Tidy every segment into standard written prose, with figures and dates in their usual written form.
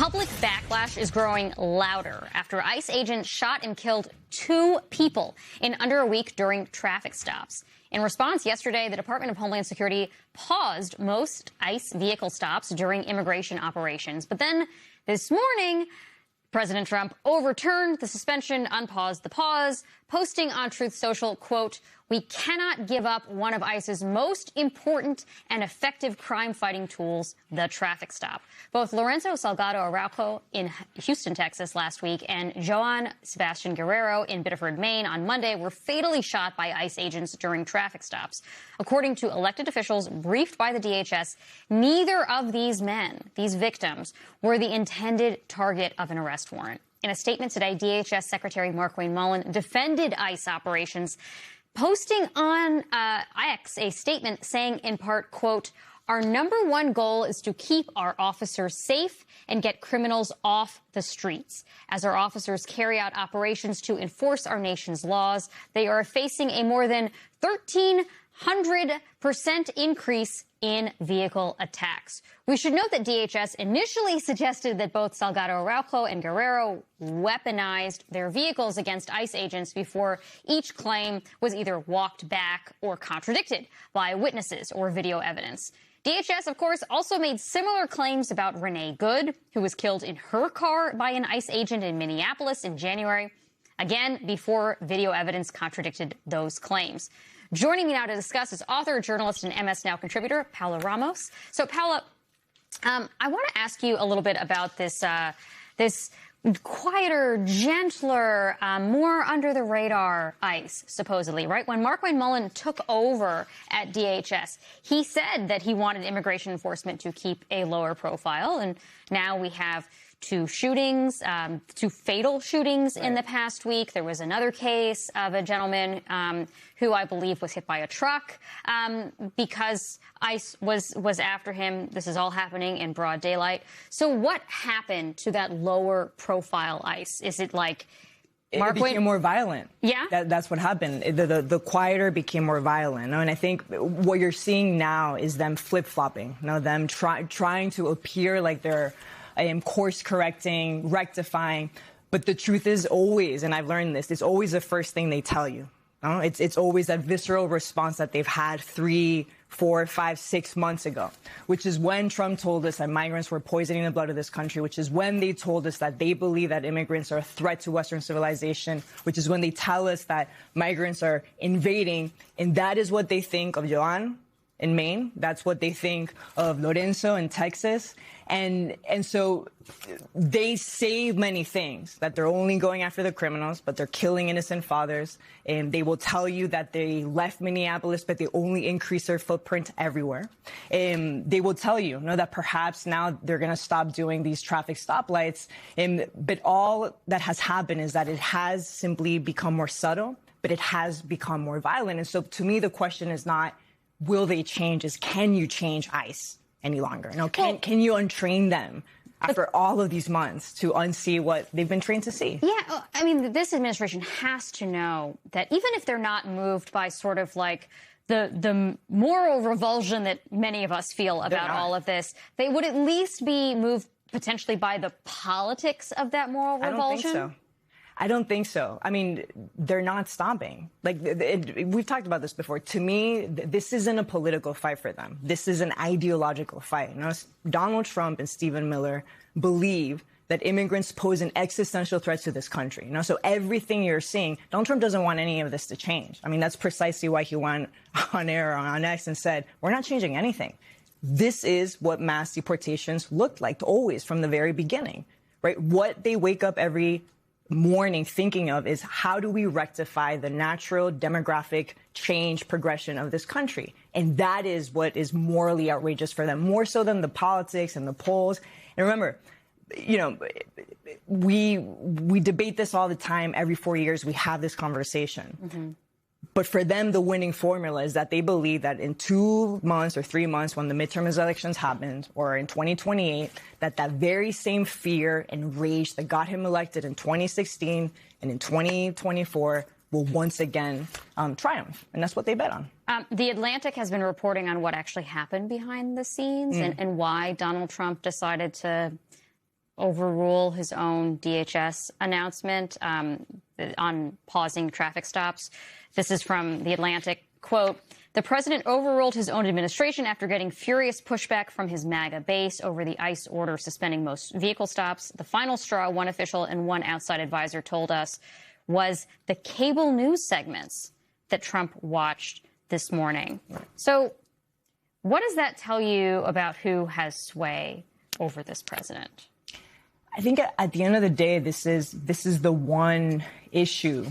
Public backlash is growing louder after ICE agents shot and killed 2 people in under a week during traffic stops. In response, yesterday, the Department of Homeland Security paused most ICE vehicle stops during immigration operations. But then this morning, President Trump overturned the suspension, unpaused the pause, posting on Truth Social, quote, "We cannot give up one of ICE's most important and effective crime-fighting tools, the traffic stop." Both Lorenzo Salgado Araujo in Houston, Texas last week and Joan Sebastian Guerrero in Biddeford, Maine on Monday were fatally shot by ICE agents during traffic stops. According to elected officials briefed by the DHS, neither of these men, these victims, were the intended target of an arrest warrant. In a statement today, DHS Secretary Markwayne Mullin defended ICE operations, posting on X a statement saying in part, quote, "Our number one goal is to keep our officers safe and get criminals off the streets. As our officers carry out operations to enforce our nation's laws, they are facing a more than 1,300% increase in vehicle attacks." We should note that DHS initially suggested that both Salgado Araujo and Guerrero weaponized their vehicles against ICE agents before each claim was either walked back or contradicted by witnesses or video evidence. DHS, of course, also made similar claims about Renee Good, who was killed in her car by an ICE agent in Minneapolis in January, again, before video evidence contradicted those claims. Joining me now to discuss is author, journalist, and MS Now contributor, Paola Ramos. So, Paola, I want to ask you a little bit about this quieter, gentler, more under-the-radar ICE, supposedly, right? When Markwayne Mullin took over at DHS, he said that he wanted immigration enforcement to keep a lower profile, and now we have 2 shootings, 2 fatal shootings in the past week. There was another case of a gentleman who I believe was hit by a truck because ICE was after him. This is all happening in broad daylight. So what happened to that lower profile ICE? Is it like It became more violent. Yeah? That's what happened. The quieter became more violent. And I think what you're seeing now is them flip-flopping, them trying to appear like they're course correcting, rectifying. But the truth is always, and I've learned this, it's always the first thing they tell you. It's always that visceral response that they've had 3, 4, 5, 6 months ago, which is when Trump told us that migrants were poisoning the blood of this country, which is when they told us that they believe that immigrants are a threat to Western civilization, which is when they tell us that migrants are invading. And that is what they think of Joan in Maine. That's what they think of Lorenzo in Texas. And so they say many things, that they're only going after the criminals, but they're killing innocent fathers. And they will tell you that they left Minneapolis, but they only increase their footprint everywhere. And they will tell you, that perhaps now they're going to stop doing these traffic stoplights. But all that has happened is that it has simply become more subtle, but it has become more violent. And so to me, the question is not, will they change? Is can you change ICE any longer? Can you untrain them after all of these months to unsee what they've been trained to see? Yeah, I mean, this administration has to know that even if they're not moved by sort of like the moral revulsion that many of us feel about all of this, they would at least be moved potentially by the politics of that moral revulsion. I don't think so. I mean, they're not stopping. We've talked about this before. To me, this isn't a political fight for them. This is an ideological fight. Donald Trump and Stephen Miller believe that immigrants pose an existential threat to this country. So everything you're seeing, Donald Trump doesn't want any of this to change. I mean, that's precisely why he went on air on X and said, we're not changing anything. This is what mass deportations looked like always from the very beginning, right? What they wake up every morning thinking of is how do we rectify the natural demographic change progression of this country? And that is what is morally outrageous for them, more so than the politics and the polls. And remember, we debate this all the time. Every 4 years, we have this conversation. Mm-hmm. But for them, the winning formula is that they believe that in 2 months or 3 months, when the midterm elections happened, or in 2028, that very same fear and rage that got him elected in 2016 and in 2024 will once again triumph. And that's what they bet on. The Atlantic has been reporting on what actually happened behind the scenes and why Donald Trump decided to overrule his own DHS announcement on pausing traffic stops. This is from The Atlantic. Quote, the president overruled his own administration after getting furious pushback from his MAGA base over the ICE order suspending most vehicle stops. The final straw, one official and one outside advisor told us, was the cable news segments that Trump watched this morning. So what does that tell you about who has sway over this president? I think at the end of the day, this is the one issue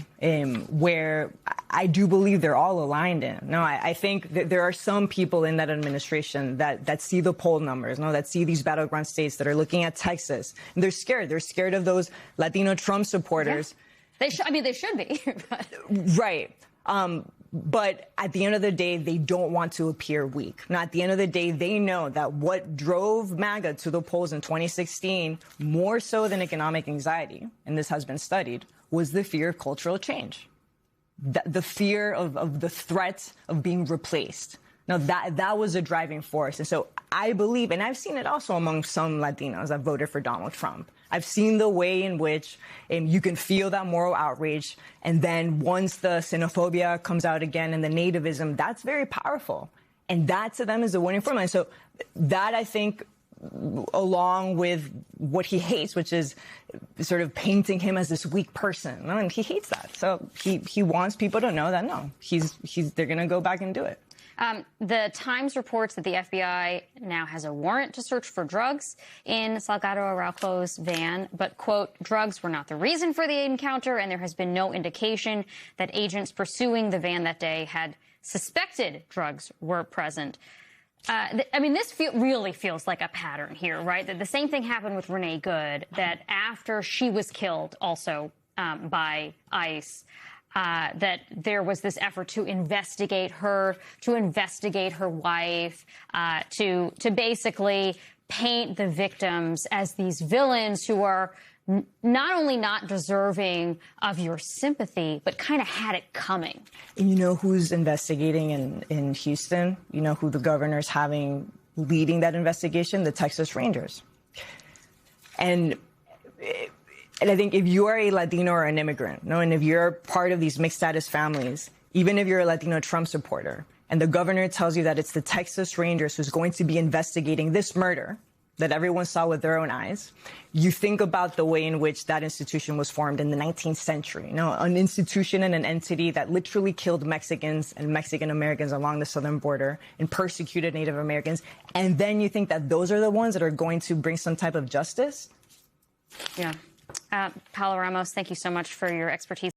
where I do believe they're all aligned in. No, I think that there are some people in that administration that see the poll numbers, that see these battleground states, that are looking at Texas, and they're scared. They're scared of those Latino Trump supporters. Yeah. They should be. Right. But at the end of the day, they don't want to appear weak. Now, at the end of the day, they know that what drove MAGA to the polls in 2016, more so than economic anxiety, and this has been studied, was the fear of cultural change. The fear of the threat of being replaced. Now, that was a driving force. And so I believe, and I've seen it also among some Latinos that voted for Donald Trump. I've seen the way in which you can feel that moral outrage. And then once the xenophobia comes out again and the nativism, that's very powerful. And that to them is a winning formula. And so that, I think, along with what he hates, which is sort of painting him as this weak person. And he hates that. So he wants people to know that, no, they're going to go back and do it. The Times reports that the FBI now has a warrant to search for drugs in Salgado Araujo's van, but, quote, drugs were not the reason for the encounter, and there has been no indication that agents pursuing the van that day had suspected drugs were present. This really feels like a pattern here, right? That the same thing happened with Renee Good, that after she was killed also by ICE, that there was this effort to investigate her wife, to basically paint the victims as these villains who are not only not deserving of your sympathy, but kind of had it coming. And you know who's investigating in Houston? You know who the governor's leading that investigation? The Texas Rangers. And I think if you are a Latino or an immigrant, and if you're part of these mixed status families, even if you're a Latino Trump supporter, and the governor tells you that it's the Texas Rangers who's going to be investigating this murder that everyone saw with their own eyes, you think about the way in which that institution was formed in the 19th century. An institution and an entity that literally killed Mexicans and Mexican Americans along the southern border and persecuted Native Americans. And then you think that those are the ones that are going to bring some type of justice? Yeah. Paola Ramos, thank you so much for your expertise.